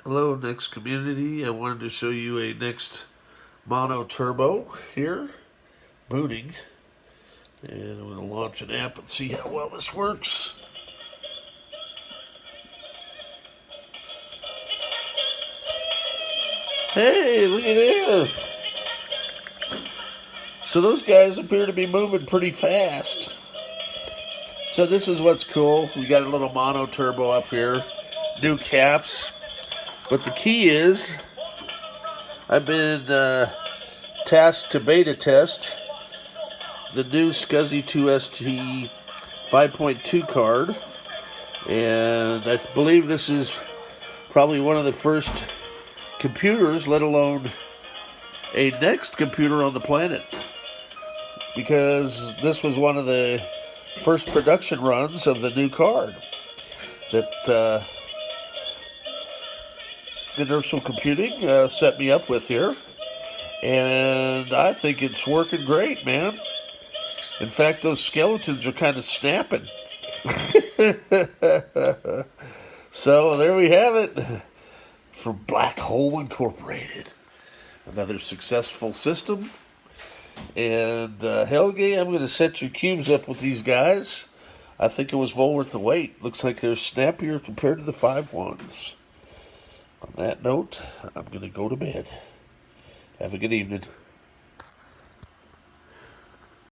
Hello NeXT community. I wanted to show you a NeXT mono turbo here, booting. And I'm going to launch an app and see how well this works. Hey, look at there. So those guys appear to be moving pretty fast. So this is what's cool. We got a little mono turbo up here, new caps. But the key is, I've been tasked to beta test the new SCSI2SD 5.2 card, and I believe this is probably one of the first computers, let alone a NeXT computer on the planet, because this was one of the first production runs of the new card that inertial computing set me up with here, and I think it's working great, man. In fact, those skeletons are kind of snapping. So there we have it from Black Hole Incorporated. Another successful system. And Helge, I'm going to set your cubes up with these guys. I think it was well worth the wait. Looks like they're snappier compared to the 5.1s. On that note, I'm going to go to bed. Have a good evening.